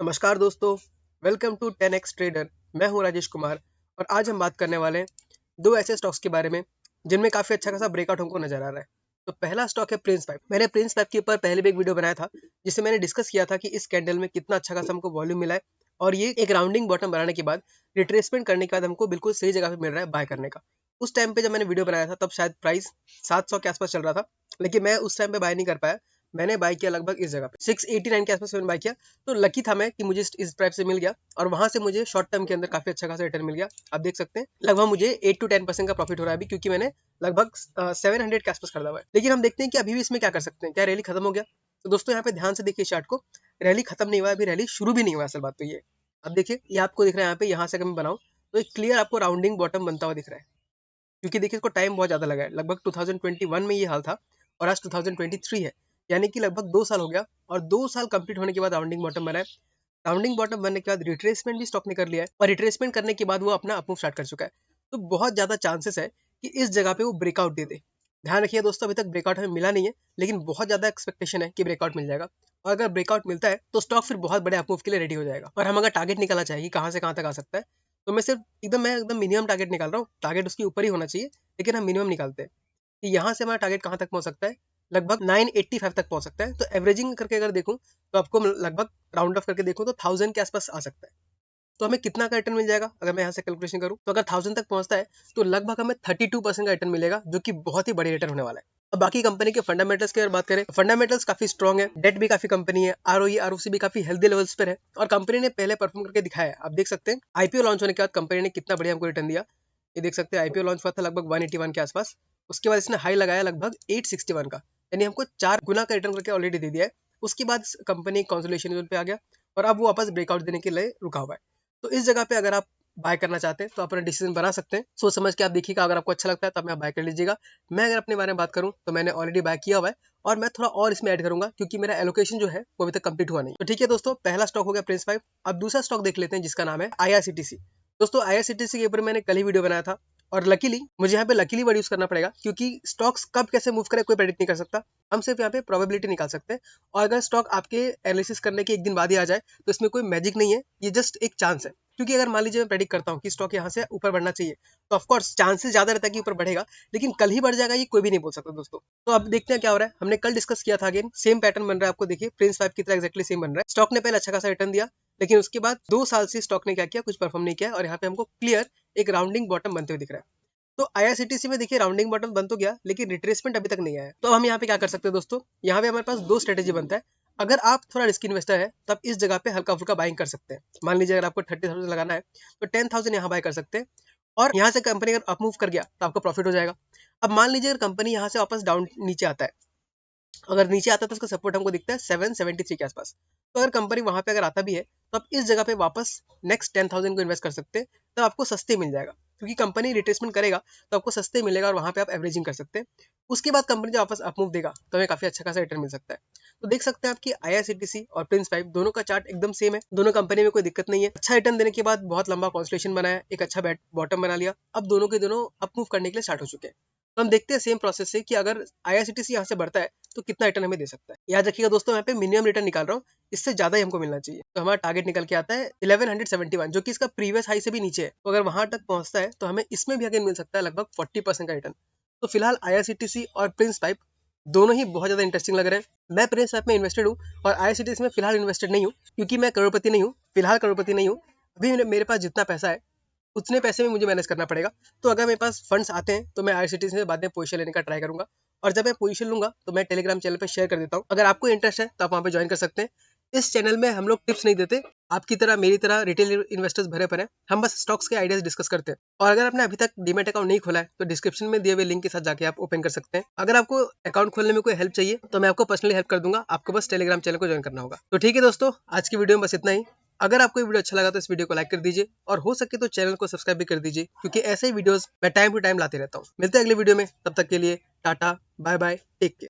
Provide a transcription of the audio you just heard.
नमस्कार दोस्तों, welcome to 10x trader. मैं हूं राजेश कुमार और आज हम बात करने वाले हैं दो ऐसे स्टॉक्स के बारे में जिनमें काफी अच्छा खासा ब्रेकआउट हमको नजर आ रहा है। तो पहला स्टॉक है प्रिंस पाइप। मैंने प्रिंस पाइप के ऊपर पहले भी एक वीडियो बनाया था जिससे मैंने डिस्कस किया था कि इस कैंडल में कितना अच्छा खासा हमको वॉल्यूम मिला है और ये एक राउंडिंग बॉटम बनाने के बाद रिट्रेसमेंट करने के बाद हमको बिल्कुल सही जगह पे मिल रहा है बाय करने का। उस टाइम पे जब मैंने वीडियो बनाया था तब शायद प्राइस 700 के आसपास चल रहा था, लेकिन मैं उस टाइम पे बाय नहीं कर पाया। मैंने बाय किया लगभग इस जगह पे 689 के आसपास मैंने बाय किया। तो लकी था मैं कि मुझे इस प्राइस से मिल गया और वहां से मुझे शॉर्ट टर्म के अंदर काफी अच्छा खासा रिटर्न मिल गया। आप देख सकते हैं लगभग मुझे 8 to 10% का प्रॉफिट हो रहा है अभी, क्योंकि मैंने लगभग 700 के आसपास खरीदा हुआ है। लेकिन हम देखते हैं कि अभी भी इसमें क्या कर सकते हैं, क्या रैली खत्म हो गया? तो दोस्तों यहाँ पे ध्यान से देखिए चार्ट को, रैली खत्म नहीं हुआ है, अभी रैली शुरू भी नहीं हुआ। असल बात तो ये अब देखिए, ये आपको दिख रहा है यहाँ पे, यहाँ से अगर मैं बनाऊं तो एक क्लियर आपको राउंडिंग बॉटम बनता हुआ दिख रहा है, क्योंकि देखिए इसको टाइम बहुत ज्यादा लगा है। लगभग 2021 में ये हाल था और आज 2023 है, यानी कि लगभग 2 साल हो गया। और 2 साल कंप्लीट होने के बाद राउंडिंग बॉटम बना है। राउंडिंग बॉटम बनने के बाद रिट्रेसमेंट भी स्टॉक ने कर लिया है और रिट्रेसमेंट करने के बाद वो अपना अपमूव स्टार्ट कर चुका है। तो बहुत ज्यादा चांसेस है कि इस जगह पे वो ब्रेकआउट दे दे। ध्यान रखिए दोस्तों, अभी तक ब्रेकआउट हमें मिला नहीं है, लेकिन बहुत ज्यादा एक्सपेक्टेशन है कि ब्रेकआउट मिल जाएगा। और अगर ब्रेकआउट मिलता है तो स्टॉक फिर बहुत बड़े अपमूव के लिए रेडी हो जाएगा। और हम अगर टारगेट निकालना चाहिए कहाँ से कहाँ तक आ सकता है, तो मैं एकदम मिनिमम टारगेट निकाल रहा हूँ। टारगेट उसके ऊपर ही होना चाहिए, लेकिन हम मिनिमम निकालते हैं कि यहाँ से हमारा टारगेट कहाँ तक पहुँच सकता है। लगभग 985 तक पहुँच सकता है। तो एवरेजिंग करके अगर देखूँ तो आपको लगभग राउंड ऑफ करके देखूँ तो 1000 के आसपास आ सकता है। तो हमें कितना का रिटर्न मिल जाएगा अगर मैं यहाँ से कैलकुलेशन करूँ, तो अगर 1000 तक पहुँचता है तो लगभग हमें 32% का रिटर्न मिलेगा, जो कि बहुत ही बड़ी रिटर्न होने वाला है। अब बाकी कंपनी के फंडामेंटल्स की अगर बात करें, फंडामेंटल्स काफी स्ट्रॉग है, डेट भी काफी कंपनी है, आरओई आरओसी भी काफी हेल्दी लेवल्स पर है और कंपनी ने पहले परफॉर्म करके दिखाया है। आप देख सकते हैं आईपीओ लॉन्च होने के बाद कंपनी ने कितना बढ़िया हमको रिटर्न दिया। ये देख सकते हैं आईपीओ लॉन्च हुआ था लगभग 181 के आसपास, उसके बाद इसने हाई लगाया लगभग 861 का, यानी हमको 4 गुना का रिटर्न करके ऑलरेडी दे दिया है। उसके बाद कंपनी कंसोलिडेशन लेवल पे आ गया और अब वो वापस ब्रेकआउट देने के लिए रुका हुआ है। तो इस जगह पे अगर आप बाय करना चाहते हैं तो अपना डिसीजन बना सकते हैं, सोच समझ के आप देखिएगा। अगर आपको अच्छा लगता है तो आप बाय कर लीजिएगा। मैं अगर अपने बारे में बात करूं तो मैंने ऑलरेडी बाय किया हुआ है और मैं थोड़ा और इसमें ऐड करूंगा, क्योंकि मेरा एलोकेशन जो है वो अभी तक कंप्लीट हुआ नहीं। तो ठीक है दोस्तों, पहला स्टॉक हो गया प्रिंस 5। अब दूसरा स्टॉक देख लेते हैं जिसका नाम है आईआरसीटीसी। दोस्तों आईआरसीटीसी के ऊपर मैंने कल ही वीडियो बनाया था और लकीली मुझे यहाँ पे लकीली वर्ड यूज करना पड़ेगा, क्योंकि स्टॉक्स कब कैसे मूव करे कोई प्रेडिक्ट नहीं कर सकता। हम सिर्फ यहाँ पे प्रोबेबिलिटी निकाल सकते हैं और अगर स्टॉक आपके एनालिसिस करने के एक दिन बाद ही आ जाए तो इसमें कोई मैजिक नहीं है, ये जस्ट एक चांस है। क्योंकि अगर मान लीजिए मैं प्रेडिक्ट करता हूँ कि स्टॉक यहाँ से ऊपर बढ़ना चाहिए, तो ऑफकोर्स चांसेस ज्यादा रहता है कि ऊपर बढ़ेगा, लेकिन कल ही बढ़ जाएगा ये कोई भी नहीं बोल सकता दोस्तों। तो अब देखते हैं क्या हो रहा है। हमने कल डिस्कस किया था, अगेन सेम पैटर्न बन रहा है। आपको देखिए प्रिंस 5 की तरह एक्जैक्टली सेम बन रहा है। स्टॉक ने पहले अच्छा खासा रिटर्न दिया, लेकिन उसके बाद 2 साल से स्टॉक ने क्या किया, कुछ परफॉर्म नहीं किया और यहाँ पे हमको क्लियर एक राउंडिंग बॉटम बनते हुए दिख रहा है। तो आईआरसीटीसी में देखिए राउंडिंग बॉटम बन तो गया, लेकिन रिट्रेसमेंट अभी तक नहीं आया है। तो हम यहाँ पे क्या कर सकते हैं दोस्तों, यहाँ पे हमारे पास दो स्ट्रेटेजी बनता है। अगर आप थोड़ा रिस्क इन्वेस्टर है तब इस जगह पे हल्का फुल्का बाइंग कर सकते हैं। मान लीजिए अगर आपको 30,000 लगाना है तो 10,000 यहाँ बाय कर सकते हैं और यहाँ से कंपनी अगर अप मूव कर गया तो आपको प्रॉफिट हो जाएगा। अब मान लीजिए अगर कंपनी यहाँ से वापस डाउन नीचे आता है, अगर नीचे आता है तो उसका सपोर्ट हमको दिखता है 773 के आसपास। तो अगर कंपनी वहां पे अगर आता भी है तो आप इस जगह पे वापस नेक्स्ट 10,000 को इन्वेस्ट कर सकते हैं, तो आपको सस्ते मिल जाएगा, क्योंकि कंपनी रिट्रेसमेंट करेगा तो आपको सस्ते मिलेगा और वहां पे आप एवरेजिंग कर सकते हैं। उसके बाद कंपनी जब वापस अपमूव देगा तो हमें काफी अच्छा खासा रिटर्न मिल सकता है। तो देख सकते हैं आपकी आईआरसीटीसी और प्रिंस 5 दोनों का चार्ट एकदम सेम है, दोनों कंपनी में कोई दिक्कत नहीं है। अच्छा रिटर्न देने के बाद बहुत लंबा कॉन्सलेशन बनाया, एक अच्छा बॉटम बना लिया, अब दोनों के दोनों अपमूव करने के लिए स्टार्ट हो चुके हैं। तो हम देखते हैं सेम प्रोसेस से कि अगर आईआरसीटीसी यहाँ से बढ़ता है तो कितना रिटर्न हमें दे सकता है। याद रखिएगा दोस्तों, यहाँ पे मिनिमम रिटर्न निकाल रहा हूँ, इससे ज्यादा ही हमको मिलना चाहिए। तो हमारा टारगेट निकल के आता है 1171, जो कि इसका प्रीवियस हाई से भी नीचे है। तो अगर वहां तक पहुंचता है तो हमें इसमें भी अगेन मिल सकता है लगभग 40% का रिटर्न। तो फिलहाल आईआरसीटीसी और प्रिंस पाइप दोनों ही बहुत ज्यादा इंटरेस्टिंग लग रहे हैं। मैं प्रिंस पाइप में इन्वेस्टेड हूँ और आईआरसीटीसी में फिलहाल इन्वेस्टेड नहीं हूँ, क्योंकि मैं करोड़पति नहीं हूँ, फिलहाल करोड़पति नहीं हूँ। अभी मेरे पास जितना पैसा है उतने पैसे में मुझे मैनेज करना पड़ेगा। तो अगर मेरे पास फंड्स आते हैं तो मैं आईआरसीटीसी में बाद में पोजीशन लेने का ट्राई करूंगा, और जब मैं पोजीशन लूंगा तो मैं टेलीग्राम चैनल पे शेयर कर देता हूँ। अगर आपको इंटरेस्ट है तो आप वहाँ पे ज्वाइन कर सकते हैं। इस चैनल में हम लोग टिप्स नहीं देते, आपकी तरह मेरी तरह रिटेल इन्वेस्टर्स भरे पड़े हैं, हम बस स्टॉक्स के आइडियाज डिस्कस करते हैं। और अगर आपने अभी तक डीमैट अकाउंट नहीं खोला है तो डिस्क्रिप्शन में दिए हुए लिंक के साथ जाके आप ओपन कर सकते हैं। अगर आपको अकाउंट खोलने में कोई हेल्प चाहिए तो मैं आपको पर्सनली हेल्प कर दूंगा, आपको बस टेलीग्राम चैनल को ज्वाइन करना होगा। तो ठीक है दोस्तों, आज की वीडियो में बस इतना ही। अगर आपको ये वीडियो अच्छा लगा तो इस वीडियो को लाइक कर दीजिए और हो सके तो चैनल को सब्सक्राइब भी कर दीजिए, क्योंकि ऐसे ही वीडियोस मैं टाइम टू टाइम लाते रहता हूँ। मिलते हैं अगले वीडियो में, तब तक के लिए tata bye bye, take care.